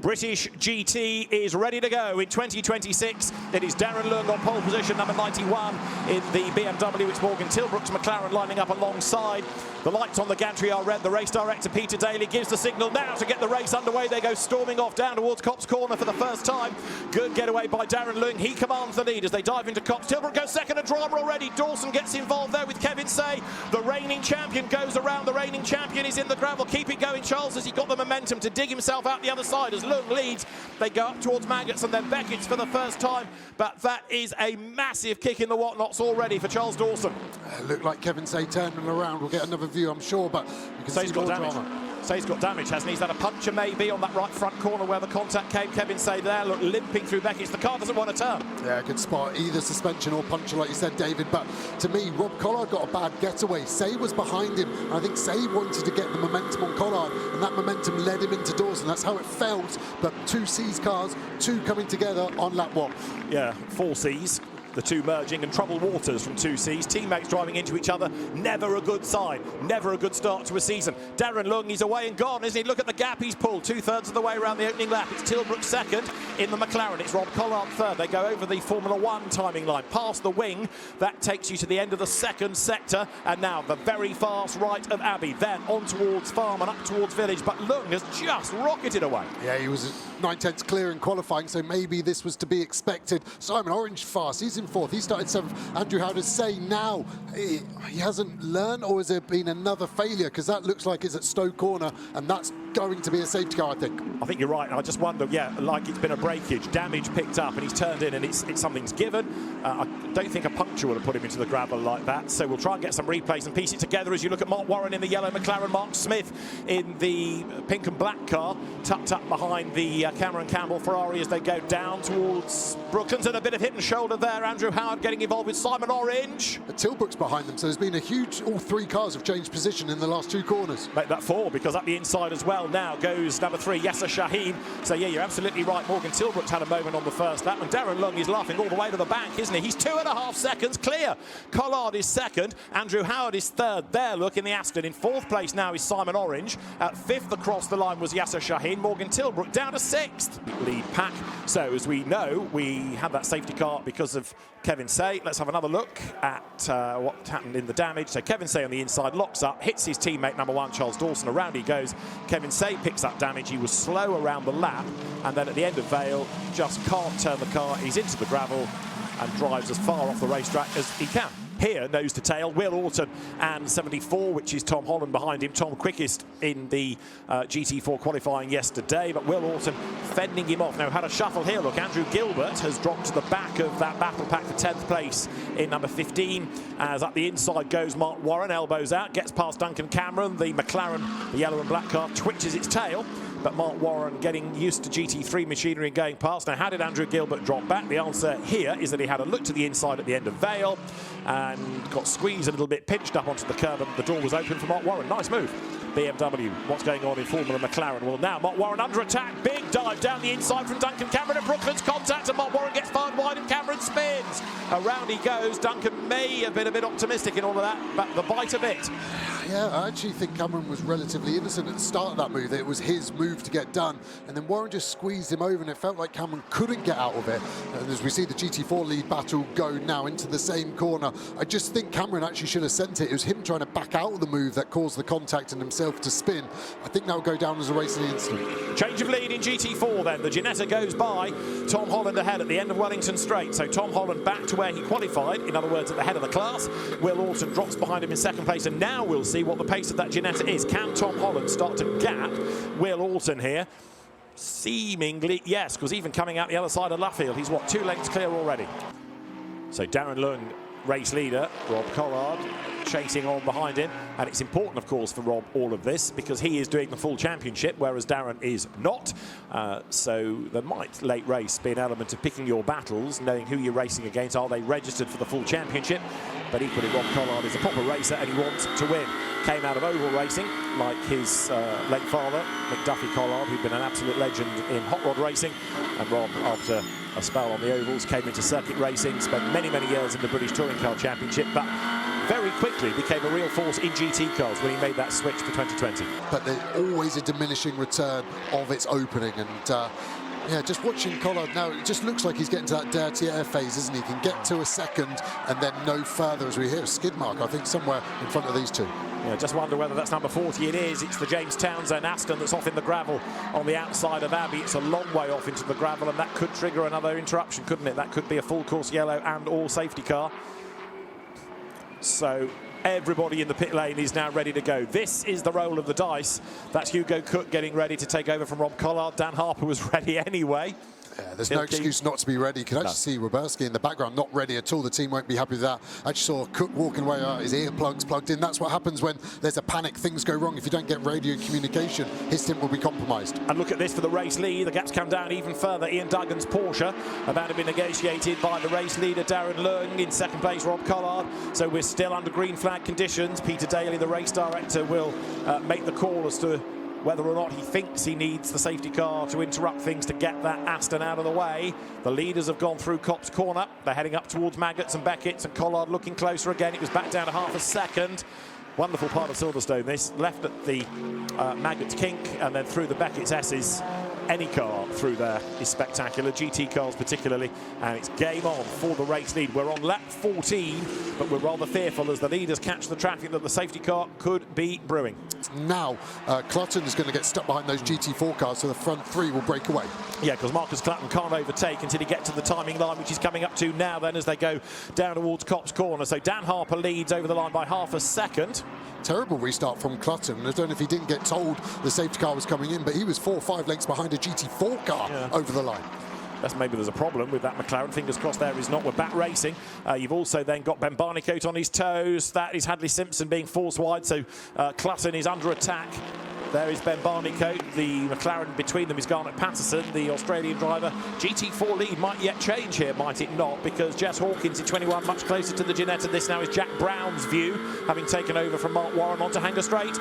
British GT is ready to go in 2026. It is Darren Leung on pole position, number 91 in the BMW. It's Morgan Tilbrook's McLaren lining up alongside. The lights on the gantry are red. The race director, Peter Daly, gives the signal now to get the race underway. They go storming off down towards Copse Corner for the first time. Good getaway by Darren Leung. He commands the lead as they dive into Copse. Tilbrook goes second, and drama already. Dawson gets involved there with Kevin Say. The reigning champion goes around. The reigning champion is in the gravel. Keep it going, Charles, as he got the momentum to dig himself out the other side as Leung leads. They go up towards Maggots and then Beckett's for the first time. But that is a massive kick in the whatnots already for Charles Dawson. Looked like Kevin Say turning around. We'll get another view, I'm sure, but you can see he's got damage. drama. Say's got damage, hasn't he? He's had a puncture maybe on that right front corner where the contact came. Kevin Say there, look, limping through Beckett's. The car doesn't want to turn. Yeah, good spot. Either suspension or puncture, like you said, David. But to me, Rob Collard got a bad getaway. Say was behind him. I think Say wanted to get the momentum on Collard, and that momentum led him into Dawson. That's how it felt. But two C's cars, two coming together on lap one. Yeah, four C's. The two merging, and troubled waters from two C's. Teammates driving into each other. Never a good sign. Never a good start to a season. Darren Leung, he's away and gone, isn't he? Look at the gap he's pulled. 2/3 of the way around the opening lap. It's Tilbrook second in the McLaren. It's Rob Collard third. They go over the Formula 1 timing line. Past the wing. That takes you to the end of the second sector. And now the very fast right of Abbey. Then on towards Farm and up towards Village. But Leung has just rocketed away. Yeah, he was 9/10 clear in qualifying, so maybe this was to be expected. Simon Orange fast. He's in fourth. He started seventh. Andrew Howard Say now he hasn't learned, or has there been another failure? Because that looks like it's at Stowe Corner, and that's going to be a safety car, I think. I think you're right. I just wonder, yeah, like it's been a breakage, damage picked up, and he's turned in, and it's something's given. I don't think a puncture would have put him into the gravel like that. So we'll try and get some replays and piece it together as you look at Mark Warren in the yellow McLaren, Mark Smith in the pink and black car, tucked up behind the Cameron Campbell Ferrari as they go down towards Brooklands, and a bit of hit and shoulder there. Andrew Howard getting involved with Simon Orange. Tilbrook's behind them, so there's been a huge, all three cars have changed position in the last two corners. Make that four, because up the inside as well now goes number 3, Yasser Shaheen. So yeah, you're absolutely right. Morgan Tilbrook's had a moment on the first lap, and Darren Leung is laughing all the way to the bank, isn't he? He's 2.5 seconds clear. Collard is second. Andrew Howard is third. There, look, in the Aston. In fourth place now is Simon Orange. At fifth across the line was Yasser Shaheen. Morgan Tilbrook down to sixth. Lead pack. So as we know, we had that safety car because of Kevin Say. Let's have another look at what happened in the damage. So Kevin Say on the inside locks up, hits his teammate number 1 Charles Dawson. Around he goes. Kevin Say picks up damage. He was slow around the lap, and then at the end of Vale just can't turn the car. He's into the gravel and drives as far off the racetrack as he can. Here, nose to tail, Will Orton and 74, which is Tom Holland behind him. Tom quickest in the GT4 qualifying yesterday, but Will Orton fending him off. Now, had a shuffle here. Look, Andrew Gilbert has dropped to the back of that battle pack for 10th place in number 15. As up the inside goes Mark Warren, elbows out, gets past Duncan Cameron. The McLaren, the yellow and black car, twitches its tail. But Mark Warren getting used to GT3 machinery and going past. Now, how did Andrew Gilbert drop back? The answer here is that he had a look to the inside at the end of Vale and got squeezed a little bit, pinched up onto the curb, and the door was open for Mark Warren. Nice move. BMW, what's going on in Formula McLaren? Well, now Mark Warren under attack. Big dive down the inside from Duncan Cameron, and Brooklands contact, and Mark Warren gets fired wide, and Cameron spins. Around he goes. Duncan may have been a bit optimistic in all of that, but the bite of it. Yeah, I actually think Cameron was relatively innocent at the start of that move. It was his move to get done, and then Warren just squeezed him over, and it felt like Cameron couldn't get out of it. And as we see the GT4 lead battle go now into the same corner, I just think Cameron actually should have sent it. It was him trying to back out of the move that caused the contact and himself to spin. I think that will go down as a racing incident. Change of lead in GT4 then. The Ginetta goes by. Tom Holland ahead at the end of Wellington Straight. So Tom Holland back to where he qualified, in other words, at the head of the class. Will Orton drops behind him in second place, and now we'll see what the pace of that Ginetta is. Can Tom Holland start to gap Will Orton here? Seemingly, yes, because even coming out the other side of Luffield, he's, what, 2 lengths clear already. So Darren Leung, race leader, Rob Collard chasing on behind him, and it's important, of course, for Rob all of this because he is doing the full championship, whereas Darren is not. So there might late race be an element of picking your battles, knowing who you're racing against. Are they registered for the full championship? But equally, Rob Collard is a proper racer and he wants to win. Came out of oval racing like his late father, McDuffie Collard, who'd been an absolute legend in hot rod racing, and Rob, after a spell on the ovals, came into circuit racing, spent many, many years in the British Touring Car Championship, but very quickly became a real force in GT cars when he made that switch for 2020. But there's always a diminishing return of its opening, and yeah, just watching Collard now, it just looks like he's getting to that dirty air phase, isn't he? He can get to a second and then no further, as we hear a skid mark, I think, somewhere in front of these two. Yeah, just wonder whether that's number 40. It is. It's the James Townsend Aston that's off in the gravel on the outside of Abbey. It's a long way off into the gravel, and that could trigger another interruption, couldn't it? That could be a full course yellow and all safety car. So everybody in the pit lane is now ready to go. This is the roll of the dice. That's Hugo Cook getting ready to take over from Rob Collard. Dan Harper was ready anyway. Yeah, there's no excuse not to be ready. You can actually see Roberski in the background not ready at all. The team won't be happy with that. I actually saw Cook walking away, his earplugs plugged in. That's what happens when there's a panic. Things go wrong. If you don't get radio communication, his stint will be compromised. And look at this for the race lead. The gaps come down even further. Ian Duggan's Porsche about to be negotiated by the race leader, Darren Leung. In second place, Rob Collard. So we're still under green flag conditions. Peter Daly, the race director, will make the call as to whether or not he thinks he needs the safety car to interrupt things to get that Aston out of the way. The leaders have gone through Copse Corner. They're heading up towards Maggots and Beckett's, and Collard looking closer again. It was back down to half a second. Wonderful part of Silverstone, this. Left at the Maggots kink and then through the Beckett's S's. Any car through there is spectacular, GT cars particularly, and it's game on for the race lead. We're on lap 14, but we're rather fearful as the leaders catch the traffic that the safety car could be brewing. Now, Clutton is going to get stuck behind those GT4 cars, so the front three will break away. Yeah, because Marcus Clutton can't overtake until he gets to the timing line, which he's coming up to now then as they go down towards Copse Corner. So Dan Harper leads over the line by half a second. Terrible restart from Clutton. I don't know if he didn't get told the safety car was coming in, but he was 4 or 5 lengths behind a GT4 car over the line. That's maybe there's a problem with that McLaren. Fingers crossed there is not. We're back racing. You've also then got Ben Barnicoat on his toes. That is Hadley Simpson being forced wide, so Clutton is under attack. There is Ben Barnicoat. The McLaren between them is Garnet Patterson, the Australian driver. GT4 lead might yet change here, might it not? Because Jess Hawkins in 21 much closer to the Ginetta. This now is Jack Brown's view, having taken over from Mark Warren onto Hanger Straight.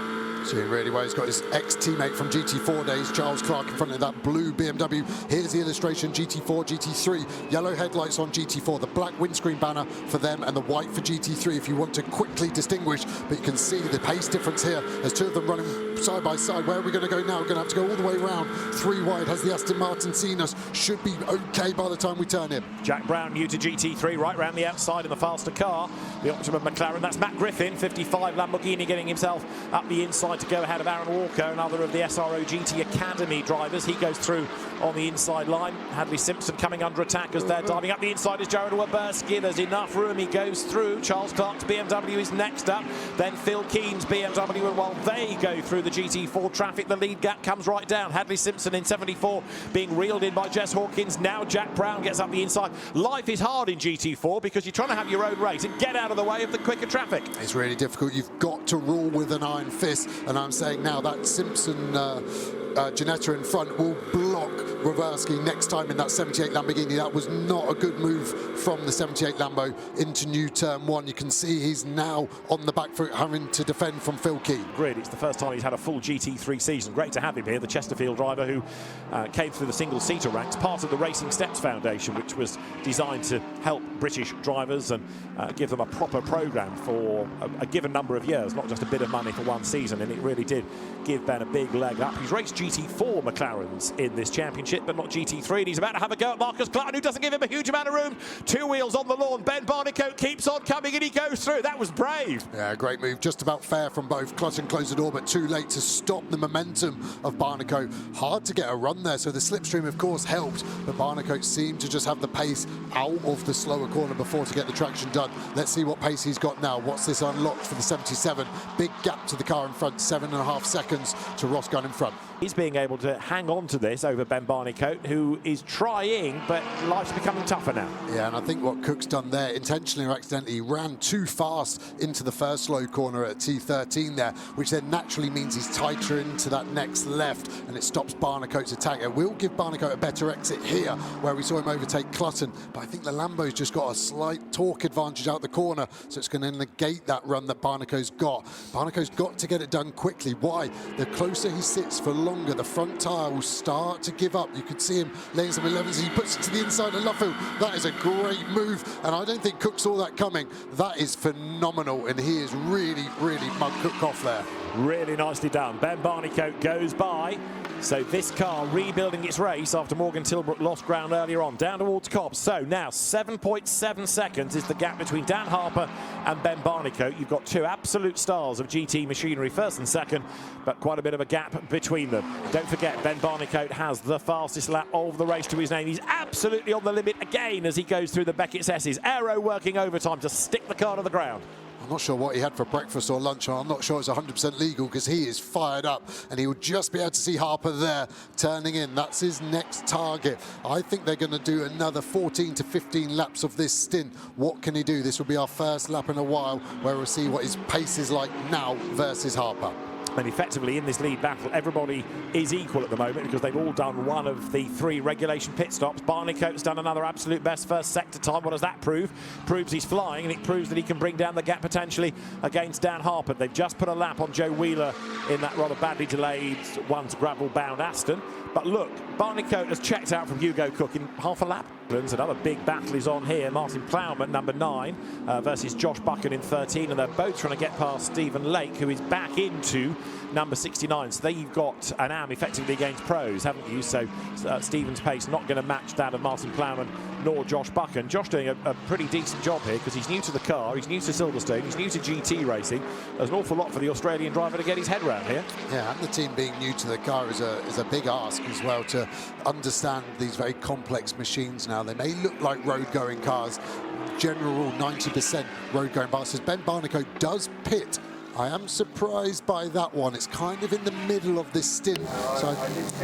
Doing really well. He's got his ex-teammate from GT4 days, Charles Clark, in front of that blue BMW. Here's the illustration, GT4, GT3. Yellow headlights on GT4, the black windscreen banner for them and the white for GT3 if you want to quickly distinguish. But you can see the pace difference here. There's two of them running side by side. Where are we going to go now? We're going to have to go all the way around. 3 wide has the Aston Martin seen us. Should be okay by the time we turn in. Jack Brown new to GT3, right round the outside in the faster car. The Optimum McLaren, that's Matt Griffin, 55 Lamborghini, getting himself up the inside to go ahead of Aaron Walker, another of the SRO GT Academy drivers. He goes through on the inside line. Hadley Simpson coming under attack as they're diving up the inside is Jared Waberski. There's enough room. He goes through. Charles Clark's BMW is next up. Then Phil Keen's BMW, and while they go through the GT4 traffic, the lead gap comes right down. Hadley Simpson in 74 being reeled in by Jess Hawkins. Now Jack Brown gets up the inside. Life is hard in GT4 because you're trying to have your own race and get out of the way of the quicker traffic. It's really difficult. You've got to rule with an iron fist, and I'm saying now that Simpson Ginetta in front will block Roverski next time in that 78 Lamborghini. That was not a good move from the 78 Lambo into new turn 1. You can see he's now on the back foot having to defend from Phil Keane. Agreed. It's the first time he's had a full GT3 season. Great to have him here, the Chesterfield driver who came through the single-seater ranks, part of the Racing Steps Foundation, which was designed to help British drivers and give them a proper programme for a given number of years, not just a bit of money for one season, and it really did give Ben a big leg up. He's raced GT4 McLarens in this championship, but not GT3, and he's about to have a go at Marcus Clutton, who doesn't give him a huge amount of room. 2 wheels on the lawn. Ben Barnicoat keeps on coming, and he goes through. That was brave. Yeah, great move. Just about fair from both. Clutton closed the door, but too late to stop the momentum of Barnicoat. Hard to get a run there, so the slipstream, of course, helped, but Barnicoat seemed to just have the pace out of the slower corner before to get the traction done. Let's see what pace he's got now. What's this unlocked for the 77? Big gap to the car in front, 7.5 seconds to Ross Gunn in front. He's being able to hang on to this over Ben Barnicoat, who is trying, but life's becoming tougher now. Yeah, and I think what Cook's done there, intentionally or accidentally, he ran too fast into the first slow corner at T13 there, which then naturally means he's tighter into that next left, and it stops Barnicoat's attack. It will give Barnicoat a better exit here, where we saw him overtake Clutton, but I think the Lambo's just got a slight torque advantage out the corner, so it's going to negate that run that Barnicoat's got. Barnicoat's got to get it done quickly. Why? The closer he sits for longer, the front tyre will start to give up up. You could see him laying some 11s. He puts it to the inside of Luffield. That is a great move, and I don't think Cook saw that coming. That is phenomenal, and he is really, really mug Cook off there. Really nicely done. Ben Barnicoat goes by. So this car rebuilding its race after Morgan Tilbrook lost ground earlier on, down towards Cobbs. So now 7.7 seconds is the gap between Dan Harper and Ben Barnicoat. You've got two absolute stars of GT machinery, first and second, but quite a bit of a gap between them. Don't forget, Ben Barnicoat has the fastest lap of the race to his name. He's absolutely on the limit again as he goes through the Beckett's S's. Aero working overtime to stick the car to the ground. I'm not sure what he had for breakfast or lunch. I'm not sure it's 100% legal because he is fired up, and he will just be able to see Harper there turning in. That's his next target. I think they're going to do another 14 to 15 laps of this stint. What can he do? This will be our first lap in a while where we'll see what his pace is like now versus Harper. And effectively in this lead battle, everybody is equal at the moment because they've all done one of the 3 regulation pit stops. Barnicoat's done another absolute best first sector time. What does that prove? Proves he's flying, and it proves that he can bring down the gap potentially against Dan Harper. They've just put a lap on Joe Wheeler in that rather badly delayed once gravel-bound Aston. But look, Barnicoat has checked out from Hugo Cook in half a lap. Another big battle is on here. Martin Plowman, number 9, versus Josh Buchan in 13, and they're both trying to get past Stephen Lake, who is back into number 69. So there you've got an AM effectively against pros, haven't you? So Stephen's pace not going to match that of Martin Plowman nor Josh Buchan. Josh doing a pretty decent job here because he's new to the car, he's new to Silverstone, he's new to GT racing. There's an awful lot for the Australian driver to get his head around here. Yeah, and the team being new to the car is a big ask as well, to understand these very complex machines now. They may look like road-going cars. General rule, 90% road-going buses. Ben Barnicoat does pit. I am surprised by that one. It's kind of in the middle of this stint. So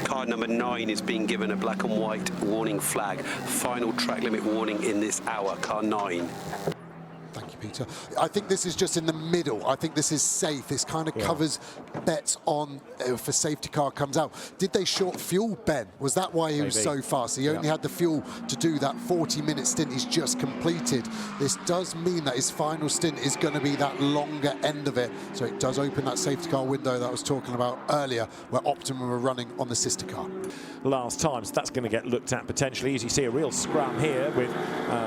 car number 9 is being given a black and white warning flag. Final track limit warning in this hour, car 9. Thank you, Peter. I think this is just in the middle. I think this is safe. This kind of covers bets on if a safety car comes out. Did they short fuel Ben? Was that why he was so fast? He only had the fuel to do that 40-minute stint he's just completed. This does mean that his final stint is going to be that longer end of it. So it does open that safety car window that I was talking about earlier, where Optimum are running on the sister car. Last time, so that's going to get looked at potentially, as you see a real scrum here with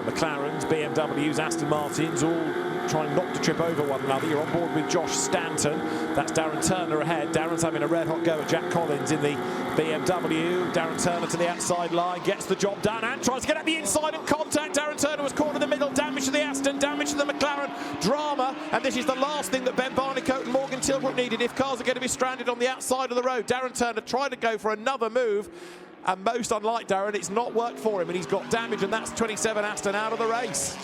McLarens, BMWs, Aston Martins, all trying not to trip over one another. You're on board with Josh Stanton. That's Darren Turner ahead. Darren's having a red hot go at Jack Collins in the BMW. Darren Turner to the outside line, gets the job done and tries to get at the inside and contact. Darren Turner was caught in the middle. Damage to the Aston, damage to the McLaren. Drama, and this is the last thing that Ben Barnicoat and Morgan Tilbrook needed if cars are going to be stranded on the outside of the road. Darren Turner tried to go for another move, and most unlike Darren, it's not worked for him, and he's got damage, and that's 27 Aston out of the race.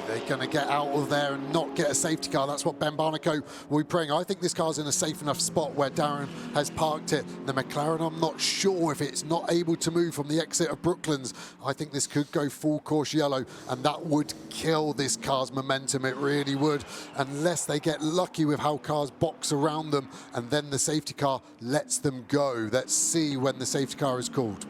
They're going to get out of there and not get a safety car. That's what Ben Barnicoat will be praying. I think this car's in a safe enough spot where Darren has parked it. The McLaren, I'm not sure if it's not able to move from the exit of Brooklands. I think this could go full course yellow, and that would kill this car's momentum. It really would, unless they get lucky with how cars box around them and then the safety car lets them go. Let's see when the safety car is called.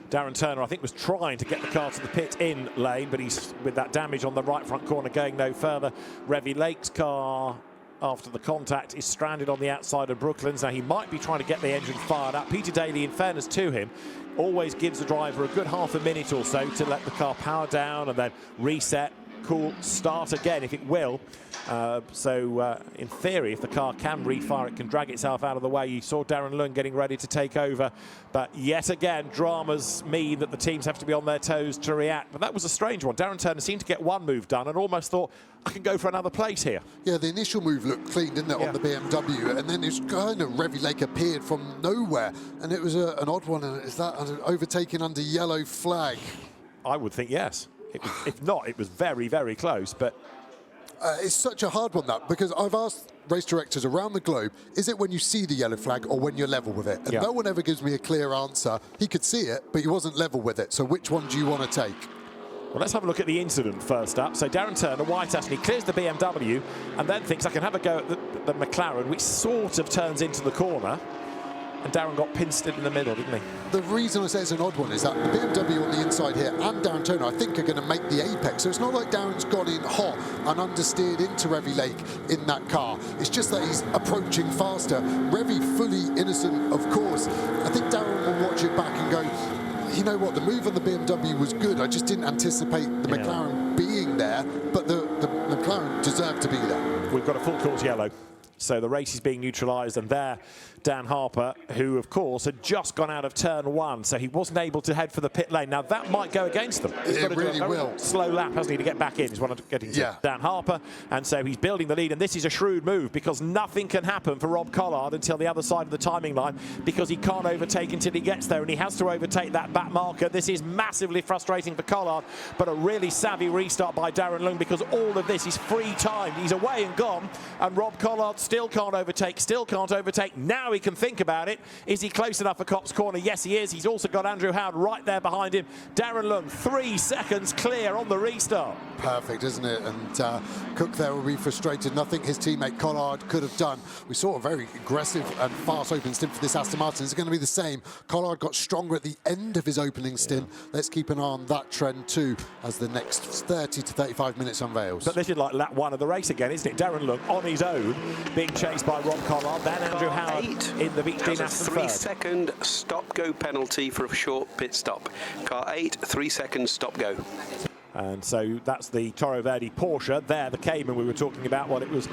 Darren Turner, I think, was trying to get the car to the pit-in lane, but he's, with that damage on the right front corner, going no further. Revy Lake's car, after the contact, is stranded on the outside of Brooklands. Now, he might be trying to get the engine fired up. Peter Daly, in fairness to him, always gives the driver a good half a minute or so to let the car power down and then reset, cool, start again if it will. In theory, if the car can refire, it can drag itself out of the way. You saw Darren Leung getting ready to take over, but yet again, dramas mean that the teams have to be on their toes to react. But that was a strange one. Darren Turner seemed to get one move done and almost thought, I can go for another place here. Yeah, the initial move looked clean, didn't it, on the BMW, and then it's kind of Revy Lake appeared from nowhere, and it was an odd one. And is that overtaken under yellow flag? I would think yes. If not, it was very, very close, but it's such a hard one, that, because I've asked race directors around the globe, is it when you see the yellow flag or when you're level with it? And no one ever gives me a clear answer. He could see it, but he wasn't level with it. So which one do you want to take? Well, let's have a look at the incident first up. So Darren Turner, white Aston, he clears the BMW and then thinks, I can have a go at the McLaren, which sort of turns into the corner. And Darren got pinched in the middle, didn't he? The reason I say it's an odd one is that the BMW on the inside here and Darren Turner, I think, are going to make the apex. So it's not like Darren's gone in hot and understeered into Revy Lake in that car. It's just that he's approaching faster. Revy fully innocent, of course. I think Darren will watch it back and go, You know what? The move on the BMW was good. I just didn't anticipate the McLaren being there, but the McLaren deserved to be there. We've got a full course yellow. So the race is being neutralised, and there, Dan Harper, who, of course, had just gone out of turn 1, so he wasn't able to head for the pit lane. Now, that might go against them. He's got to really do a will. Slow lap, hasn't he, to get back in, is what I'm getting to. Dan Harper, and so he's building the lead, and this is a shrewd move, because nothing can happen for Rob Collard until the other side of the timing line, because he can't overtake until he gets there, and he has to overtake that back marker. This is massively frustrating for Collard, but a really savvy restart by Darren Leung, because all of this is free time. He's away and gone, and Rob Collard still can't overtake, Now he can think about it. Is he close enough for Copse Corner? Yes, he is. He's also got Andrew Howard right there behind him. Darren Leung, 3 seconds clear on the restart. Perfect, isn't it? And Cook there will be frustrated. Nothing his teammate Collard could have done. We saw a very aggressive and fast opening stint for this Aston Martin. It's going to be the same. Collard got stronger at the end of his opening stint. Let's keep an eye on that trend too as the next 30 to 35 minutes unveils. But this is like lap 1 of the race again, isn't it? Darren Leung on his own, being chased by Rob Collard, then Andrew Howard in the Beach Dean Aston third. 3-second stop-go penalty for a short pit stop. Car 8, 3 seconds stop-go. And so that's the Toro Verde Porsche. There, the Cayman we were talking about. Well, it was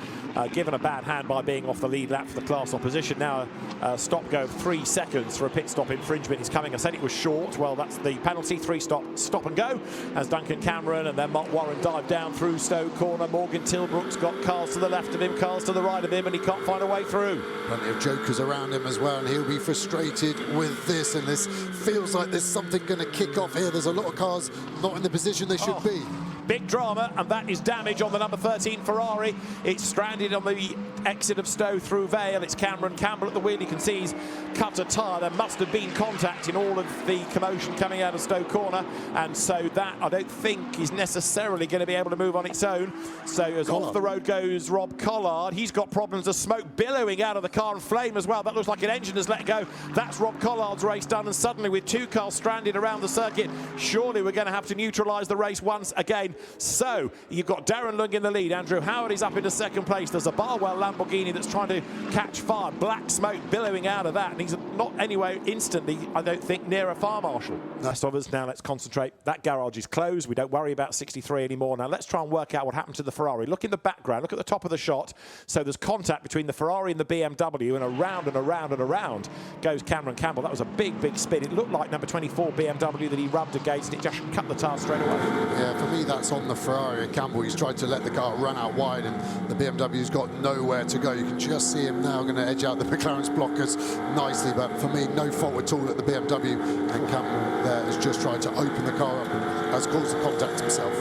given a bad hand by being off the lead lap for the class opposition. Now a stop-go of 3 seconds for a pit stop infringement is coming. I said it was short. Well, that's the penalty. 3 stop and go as Duncan Cameron and then Mark Warren dive down through Stowe Corner. Morgan Tilbrook's got cars to the left of him, cars to the right of him, and he can't find a way through. Plenty of jokers around him as well, and he'll be frustrated with this, and this feels like there's something going to kick off here. There's a lot of cars not in the position they should be. Big drama, and that is damage on the number 13 Ferrari. It's stranded on the exit of Stowe through Vale. It's Cameron Campbell at the wheel. You can see he's cut a tyre. There must have been contact in all of the commotion coming out of Stowe Corner, and so that I don't think is necessarily going to be able to move on its own. So as off the road goes Rob Collard. He's got problems of smoke billowing out of the car and flame as well. That looks like an engine has let go. That's Rob Collard's race done, and suddenly with 2 cars stranded around the circuit, surely we're going to have to neutralise the race once again. So you've got Darren Leung in the lead. Andrew Howard is up into 2nd place. There's a Barwell Lamborghini that's trying to catch fire. Black smoke billowing out of that, and he's not anyway instantly, I don't think, near a fire marshal. Rest of us, now let's concentrate. That garage is closed. We don't worry about 63 anymore. Now let's try and work out what happened to the Ferrari. Look in the background. Look at the top of the shot. So there's contact between the Ferrari and the BMW, and around and around and around goes Cameron Campbell. That was a big, big spin. It looked like number 24 BMW that he rubbed against. It just cut the tyre straight away. Yeah, for me, that's on the Ferrari and Campbell. He's tried to let the car run out wide, and the BMW's got nowhere to go. You can just see him now going to edge out the McLaren's blockers nicely, but for me, no fault at all at the BMW, and Campbell there has just tried to open the car up and has caused the contact himself.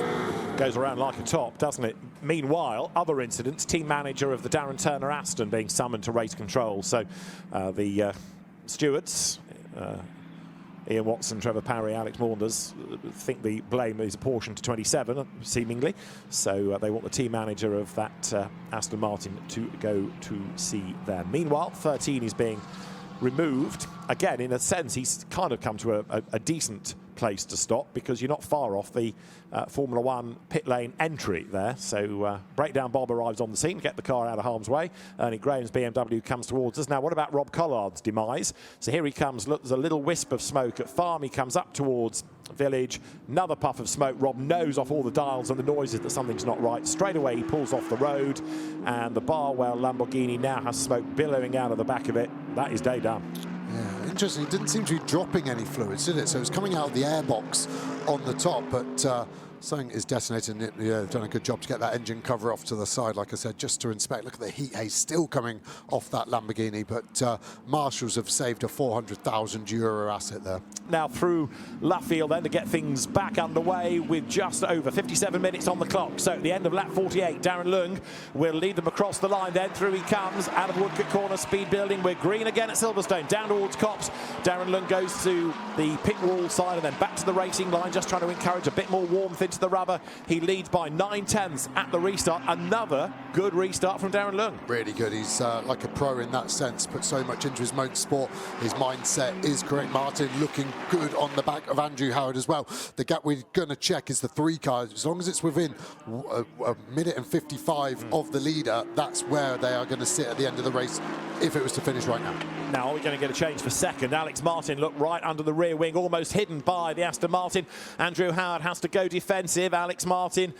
Goes around like a top, doesn't it? Meanwhile, other incidents, team manager of the Darren Turner Aston being summoned to race control. So the stewards, Ian Watson, Trevor Parry, Alex Maunders, think the blame is apportioned to 27, seemingly. So they want the team manager of that Aston Martin to go to see them. Meanwhile, 13 is being removed. Again, in a sense, he's kind of come to a decent place to stop, because you're not far off the Formula 1 pit lane entry there. So Breakdown Bob arrives on the scene, get the car out of harm's way. Ernie Graham's BMW comes towards us. Now, what about Rob Collard's demise? So here he comes. Look, there's a little wisp of smoke at Farm. He comes up towards Village. Another puff of smoke. Rob knows off all the dials and the noises that something's not right. Straight away, he pulls off the road, and the Barwell Lamborghini now has smoke billowing out of the back of it. That is day done. Yeah, interesting. It didn't seem to be dropping any fluids, did it? So it was coming out of the airbox on the top, but something is detonating. Yeah, they've done a good job to get that engine cover off to the side, like I said, just to inspect. Look at the heat haze still coming off that Lamborghini, but marshals have saved a €400,000 asset there. Now through Luffield then to get things back underway with just over 57 minutes on the clock. So at the end of lap 48, Darren Leung will lead them across the line. Then through he comes out of Woodcote Corner, speed building. We're green again at Silverstone, down towards Copse. Darren Leung goes to the pit wall side and then back to the racing line, just trying to encourage a bit more warmth into into the rubber. He leads by 9/10 at the restart. Another good restart from Darren Leung. Really good. He's like a pro in that sense, put so much into his motorsport. His mindset is correct. Martin looking good on the back of Andrew Howard as well. The gap we're going to check is the 3 car. As long as it's within a minute and 55 of the leader, that's where they are going to sit at the end of the race if it was to finish right now. Now we're going to get a change for second. Alex Martin looked right under the rear wing, almost hidden by the Aston Martin. Andrew Howard has to go defensive. Alex Martin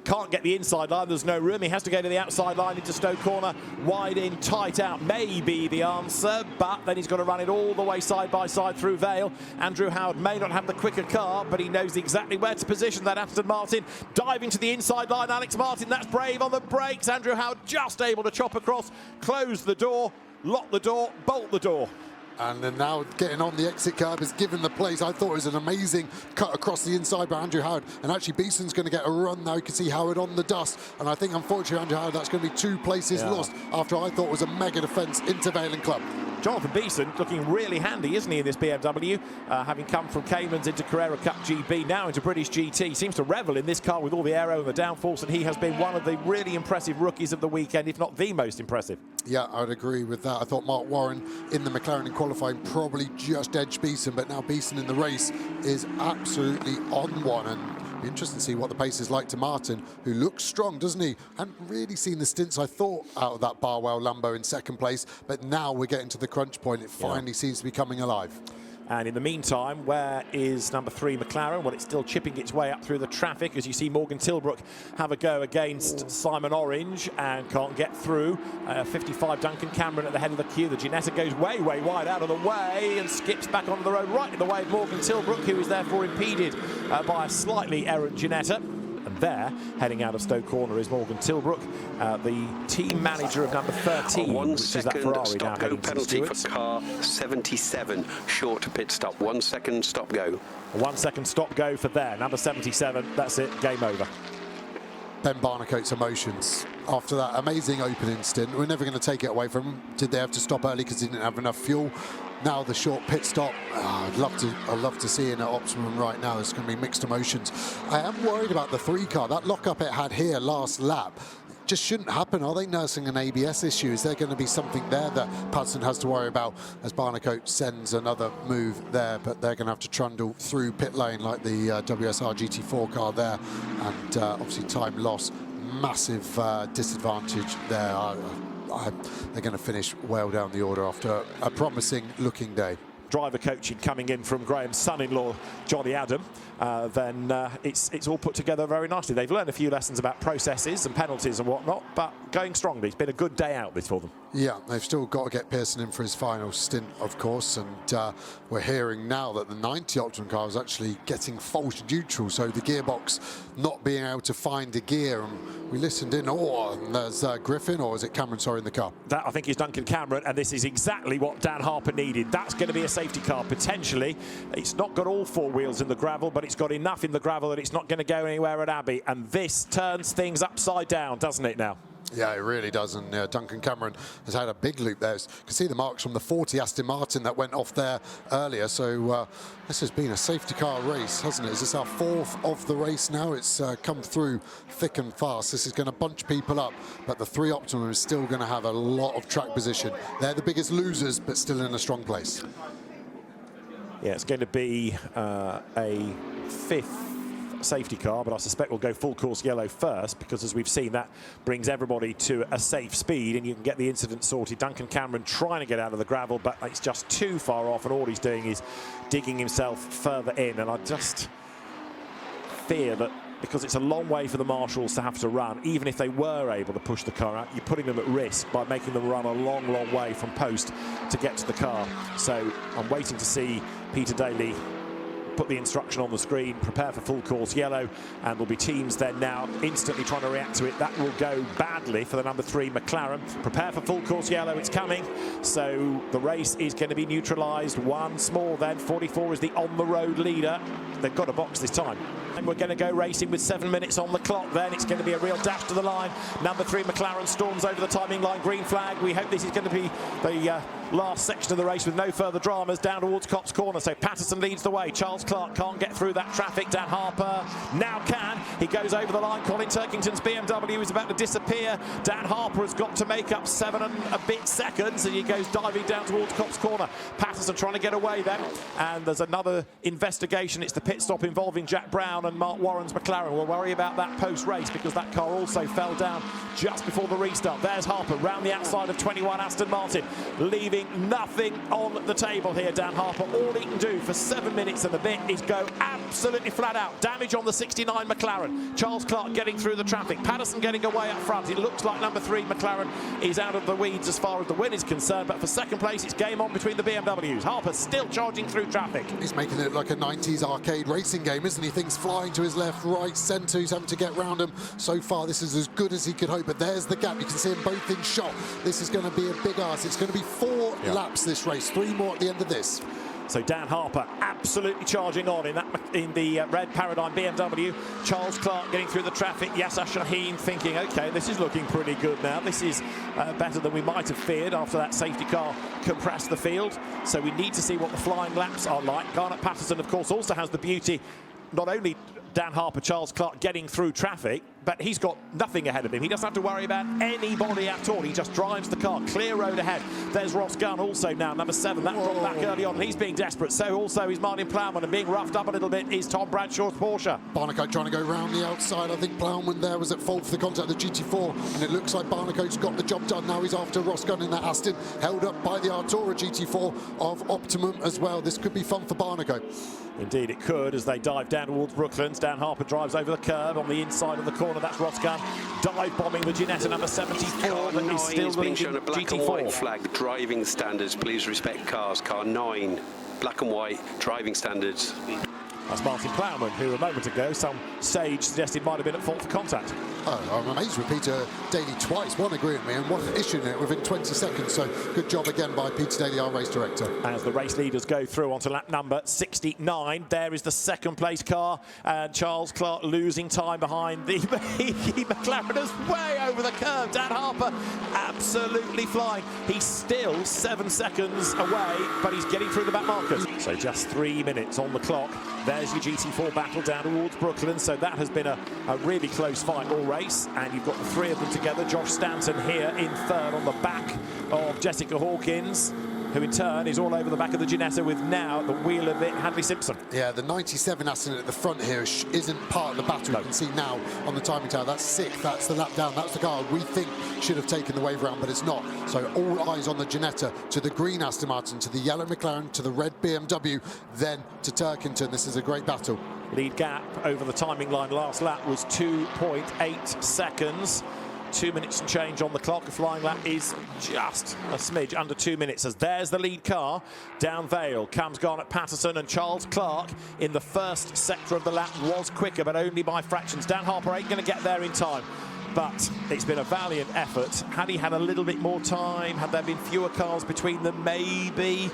can't get the inside line. There's no room. He has to go to the outside line into Stoke corner. Wide in, tight out may be the answer, but then he's got to run it all the way side by side through Vale. Andrew Howard may not have the quicker car, but he knows exactly where to position that Aston Martin. Diving to the inside line, Alex Martin, that's brave on the brakes. Andrew Howard just able to chop across, close the door, lock the door, bolt the door. And then now getting on the exit curb is given the place. I thought it was an amazing cut across the inside by Andrew Howard. And actually Beeson's going to get a run now. You can see Howard on the dust. And I think, unfortunately, Andrew Howard, that's going to be 2 places lost after I thought it was a mega defence into Vale Club. Jonathan Beeson looking really handy, isn't he, in this BMW? Having come from Caymans into Carrera Cup GB, now into British GT. Seems to revel in this car with all the aero and the downforce, and he has been one of the really impressive rookies of the weekend, if not the most impressive. Yeah, I would agree with that. I thought Mark Warren in the McLaren in qualifying probably just edged Beeson, but now Beeson in the race is absolutely on one. And be interesting to see what the pace is like to Martin, who looks strong, doesn't he? Hadn't really seen the stints I thought out of that Barwell Lambo in second place, but now we're getting to the crunch point. It finally seems to be coming alive. And in the meantime, where is number 3 McLaren? Well, it's still chipping its way up through the traffic as you see Morgan Tilbrook have a go against Simon Orange and can't get through. 55 Duncan Cameron at the head of the queue. The Ginetta goes way, way wide out of the way and skips back onto the road right in the way of Morgan Tilbrook, who is therefore impeded by a slightly errant Ginetta. And there, heading out of Stoke corner, is Morgan Tilbrook, the team manager of number 13, which is that Ferrari now heading to the stewards. For car 77, short pit stop. 1 second stop go. A 1 second stop go for there. Number 77, that's it, game over. Ben Barnicoat's emotions after that amazing opening stint. We're never going to take it away from him. Did they have to stop early because he didn't have enough fuel? Now the short pit stop. I'd love to see in at Optimum right now. There's going to be mixed emotions. I am worried about the 3 car. That lockup it had here last lap just shouldn't happen. Are they nursing an ABS issue? Is there going to be something there that Pudson has to worry about as Barnicoat sends another move there? But they're going to have to trundle through pit lane like the WSR GT4 car there. And obviously time loss, massive disadvantage there. They're going to finish well down the order after a promising looking day. Driver coaching coming in from Graham's son-in-law, Johnny Adam, then it's all put together very nicely. They've learned a few lessons about processes and penalties and whatnot, but going strongly. It's been a good day out this for them. Yeah, they've still got to get Pearson in for his final stint, of course, and we're hearing now that the 90 Optimum car is actually getting fault neutral, so the gearbox not being able to find a gear. And we listened in, and there's Griffin, or is it Cameron, sorry, in the car? That, I think, is Duncan Cameron, and this is exactly what Dan Harper needed. That's going to be a safety car, potentially. It's not got all 4 wheels in the gravel, but it's got enough in the gravel that it's not going to go anywhere at Abbey, and this turns things upside down, doesn't it now? Yeah, it really does, and Duncan Cameron has had a big loop there. You can see the marks from the 40 Aston Martin that went off there earlier, so this has been a safety car race, hasn't it? Is this our 4th of the race now? It's come through thick and fast. This is going to bunch people up, but the 3 Optimum is still going to have a lot of track position. They're the biggest losers, but still in a strong place. Yeah, it's going to be a 5th safety car, but I suspect we'll go full course yellow first, because as we've seen, that brings everybody to a safe speed and you can get the incident sorted. Duncan Cameron trying to get out of the gravel, but it's just too far off, and all he's doing is digging himself further in. And I just fear that because it's a long way for the marshals to have to run, even if they were able to push the car out, you're putting them at risk by making them run a long, long way from post to get to the car. So I'm waiting to see Peter Daly put the instruction on the screen, prepare for full course yellow, and there'll be teams then now instantly trying to react to it. That will go badly for the number 3 McLaren. Prepare for full course yellow, it's coming. So the race is going to be neutralised once more then. 44 is the on-the-road leader. They've got a box this time. And we're going to go racing with 7 minutes on the clock then. It's going to be a real dash to the line. Number 3 McLaren storms over the timing line, green flag. We hope this is going to be the last section of the race with no further dramas down towards Copse Corner. So Patterson leads the way. Charles Clark can't get through that traffic. Dan Harper now can. He goes over the line. Colin Turkington's BMW is about to disappear. Dan Harper has got to make up 7 and a bit seconds, and he goes diving down towards Copse Corner. Patterson trying to get away then, and there's another investigation. It's the pit stop involving Jack Brown and Mark Warren's McLaren. We'll worry about that post-race because that car also fell down just before the restart. There's Harper round the outside of 21 Aston Martin, leaving nothing on the table here. Dan Harper, all he can do for 7 minutes and a bit is go absolutely flat out. Damage on the 69 McLaren. Charles Clark getting through the traffic. Patterson getting away up front. It looks like number 3 McLaren is out of the weeds as far as the win is concerned, but for second place it's game on between the BMWs. Harper still charging through traffic. He's making it like a 90s arcade racing game, isn't he? Things flying to his left, right, centre. He's having to get round him. So far this is as good as he could hope, but there's the gap. You can see them both in shot. This is going to be a big ask. It's going to be 4 laps this race, 3 more at the end of this. So Dan Harper absolutely charging on in the red Paradigm BMW. Charles Clark getting through the traffic. Yasser Shaheen thinking, OK, this is looking pretty good now. This is better than we might have feared after that safety car compressed the field. So we need to see what the flying laps are like. Garnet Patterson, of course, also has the beauty, not only Dan Harper, Charles Clark getting through traffic, but he's got nothing ahead of him. He doesn't have to worry about anybody at all. He just drives the car, clear road ahead. There's Ross Gunn also now, number 7. That dropped back early on, and he's being desperate. So also is Martin Plowman, and being roughed up a little bit is Tom Bradshaw's Porsche. Barnicoat trying to go round the outside. I think Plowman there was at fault for the contact of the GT4, and it looks like Barnicoat's got the job done. Now he's after Ross Gunn in that Aston, held up by the Artura GT4 of Optimum as well. This could be fun for Barnicoat. Indeed it could, as they dive down towards Brooklands. Dan Harper drives over the curb on the inside of the corner. That's Ross Gunn dive bombing the Ginetta number 74 that is still the leading shown a black GT4. and white flag. Driving standards, please respect cars. Car 9, black and white, driving standards. That's Martin Plowman, who a moment ago some sage suggested might have been at fault for contact. Oh, I'm amazed with Peter Daly twice, one agreeing with me and one issuing it within 20 seconds. So good job again by Peter Daly, our race director. As the race leaders go through onto lap number 69, there is the second place car, and Charles Clark losing time behind the McLaren is way over the curve. Dan Harper absolutely flying. He's still 7 seconds away, but he's getting through the back markers. So just 3 minutes on the clock. There's your GT4 battle down towards Brooklyn. So that has been a really close fight all race. And you've got the 3 of them together. Josh Stanton here in 3rd on the back of Jessica Hawkins, who in turn is all over the back of the Ginetta with now at the wheel of it Hadley Simpson. Yeah, the 97 Aston at the front here isn't part of the battle. No. You can see now on the timing tower, that's 6th, that's the lap down, that's the car we think should have taken the wave round, but it's not. So all eyes on the Ginetta, to the green Aston Martin, to the yellow McLaren, to the red BMW, then to Turkington. This is a great battle. Lead gap over the timing line last lap was 2.8 seconds. 2 minutes and change on the clock. A flying lap is just a smidge under 2 minutes, as there's the lead car. Down Vale comes Garnet Patterson, and Charles Clark in the first sector of the lap was quicker, but only by fractions. Dan Harper ain't going to get there in time, but it's been a valiant effort. Had he had a little bit more time, had there been fewer cars between them, maybe.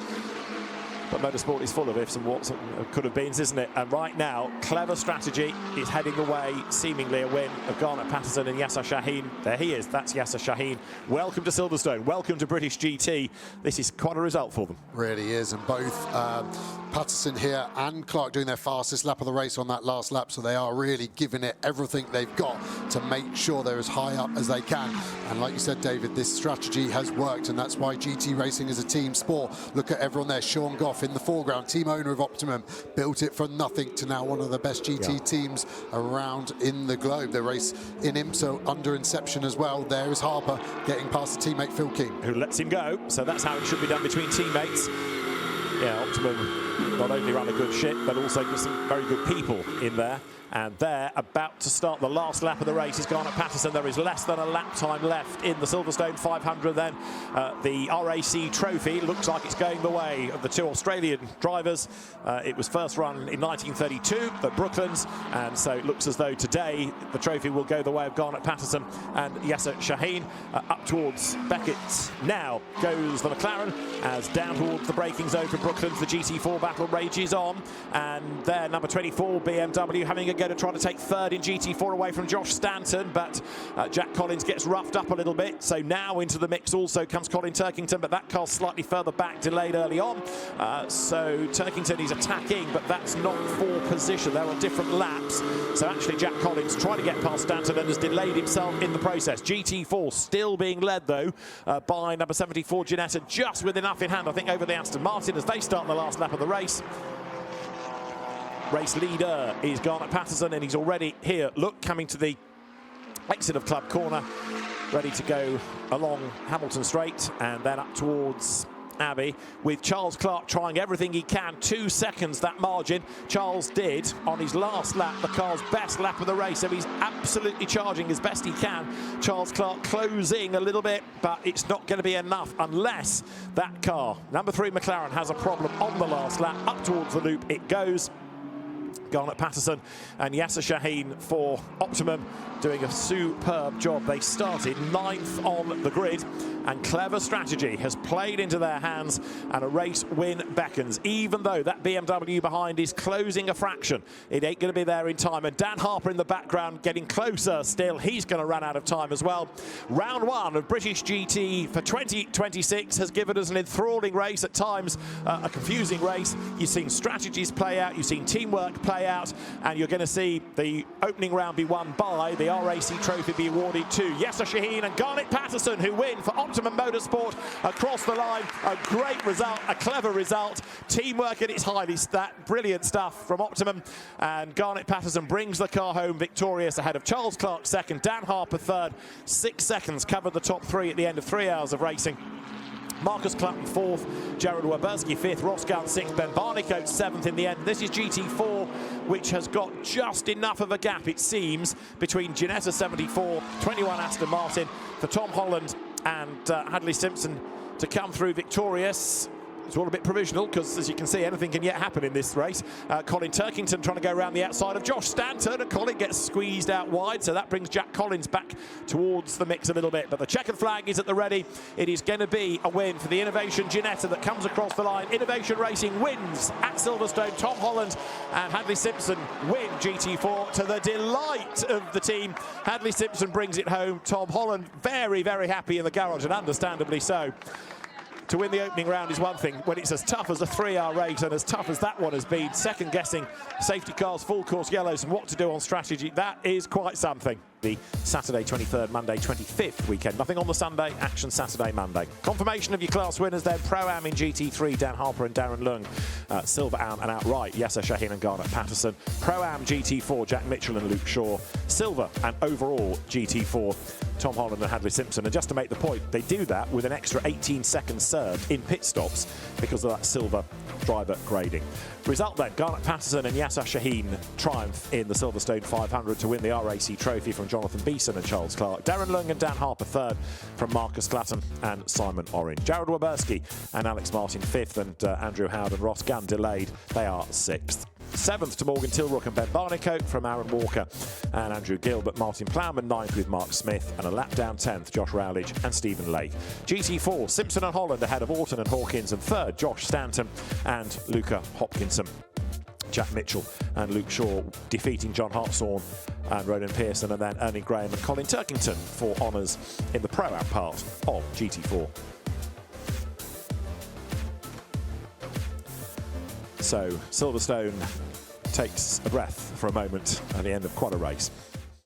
But motorsport is full of ifs and whats and could have beens, isn't it? And right now, clever strategy is heading the way, seemingly a win of Garnet Patterson and Yasser Shaheen. There he is, that's Yasser Shaheen. Welcome to Silverstone, welcome to British GT. This is quite a result for them. Really is, and both Patterson here and Clark doing their fastest lap of the race on that last lap, so they are really giving it everything they've got to make sure they're as high up as they can. And like you said, David, this strategy has worked, and that's why GT racing is a team sport. Look at everyone there. Sean Goff in the foreground, team owner of Optimum, built it from nothing to now one of the best GT teams around in the globe. The race in IMSA under inception as well. There is Harper getting past the teammate Phil King, who lets him go. So that's how it should be done between teammates. Yeah, Optimum not only run a good ship, but also got some very good people in there. And they're about to start the last lap of the race. Is Garnet Patterson. There is less than a lap time left in the Silverstone 500 then. The RAC trophy looks like it's going the way of the 2 Australian drivers. It was first run in 1932 at Brooklands, and so it looks as though today the trophy will go the way of Garnet Patterson and Yasser Shaheen. Up towards Beckett now goes the McLaren, as down towards the braking zone for Brooklands, the GT4 battle rages on, and there number 24 BMW having a go to try to take third in GT4 away from Josh Stanton, but Jack Collins gets roughed up a little bit, so now into the mix also comes Colin Turkington, but that car's slightly further back, delayed early on, so Turkington is attacking, but that's not for position. They're on different laps, so actually Jack Collins trying to get past Stanton and has delayed himself in the process. GT4 still being led though by number 74 Ginetta, just with enough in hand I think over the Aston Martin as they start the last lap of the race. Race leader is Garnet Patterson, and he's already here, look, coming to the exit of Club Corner, ready to go along Hamilton Straight and then up towards Abbey, with Charles Clark trying everything he can. 2 seconds that margin Charles did on his last lap, the car's best lap of the race, so he's absolutely charging as best he can. Charles Clark closing a little bit, but it's not going to be enough unless that car, number 3 McLaren, has a problem on the last lap. Up towards the loop it goes. Garnet Patterson and Yasser Shaheen for Optimum doing a superb job. They started 9th on the grid, and clever strategy has played into their hands, and a race win beckons. Even though that BMW behind is closing a fraction, it ain't going to be there in time. And Dan Harper in the background getting closer still. He's going to run out of time as well. Round 1 of British GT for 2026 has given us an enthralling race, at times a confusing race. You've seen strategies play out, you've seen teamwork play out, and you're going to see the opening round be won by the RAC trophy be awarded to Yasser Shaheen and Garnet Patterson, who win for Optimum Motorsport across the line. A great result, a clever result, teamwork at its highest. That brilliant stuff from Optimum, and Garnet Patterson brings the car home victorious ahead of Charles Clark second, Dan Harper third. 6 seconds covered the top 3 at the end of 3 hours of racing. Marcus Clutton 4th, Jared Werberski 5th, Ross Gunn 6th, Ben Barnicoat 7th in the end. This is GT4, which has got just enough of a gap, it seems, between Ginetta 74, 21 Aston Martin, for Tom Holland and Hadley Simpson to come through victorious. It's all a bit provisional because, as you can see, anything can yet happen in this race. Colin Turkington trying to go around the outside of Josh Stanton, and Colin gets squeezed out wide, so that brings Jack Collins back towards the mix a little bit. But the checkered flag is at the ready. It is going to be a win for the Innovation Ginetta that comes across the line. Innovation Racing wins at Silverstone. Tom Holland and Hadley Simpson win GT4 to the delight of the team. Hadley Simpson brings it home. Tom Holland very, very happy in the garage, and understandably so. To win the opening round is one thing. When it's as tough as a 3-hour race and as tough as that one has been, second-guessing safety cars, full course yellows, and what to do on strategy, that is quite something. The Saturday 23rd, Monday 25th weekend. Nothing on the Sunday, action Saturday, Monday. Confirmation of your class winners then. Pro-Am in GT3, Dan Harper and Darren Leung. Silver-Am and outright, Yasser Shaheen and Garnet Patterson. Pro-Am GT4, Jack Mitchell and Luke Shaw. Silver and overall GT4, Tom Holland and Hadley Simpson. And just to make the point, they do that with an extra 18 seconds served in pit stops because of that silver driver grading. Result then, Garnet Patterson and Yasser Shaheen triumph in the Silverstone 500 to win the RAC trophy from Jonathan Beeson and Charles Clark. Darren Leung and Dan Harper third from Marcus Clutton and Simon Orange. Jared Werberski and Alex Martin fifth, and Andrew Howard and Ross Gunn delayed. They are sixth. 7th to Morgan Tilbrook and Ben Barnicoat from Aaron Walker and Andrew Gilbert. Martin Plowman 9th with Mark Smith, and a lap down 10th Josh Rowledge and Stephen Lake. GT4, Simpson and Holland ahead of Orton and Hawkins, and 3rd Josh Stanton and Luca Hopkinson. Jack Mitchell and Luke Shaw defeating John Hartshorn and Ronan Pearson, and then Ernie Graham and Colin Turkington for honours in the Pro-Am part of GT4. So Silverstone takes a breath for a moment at the end of quite a race.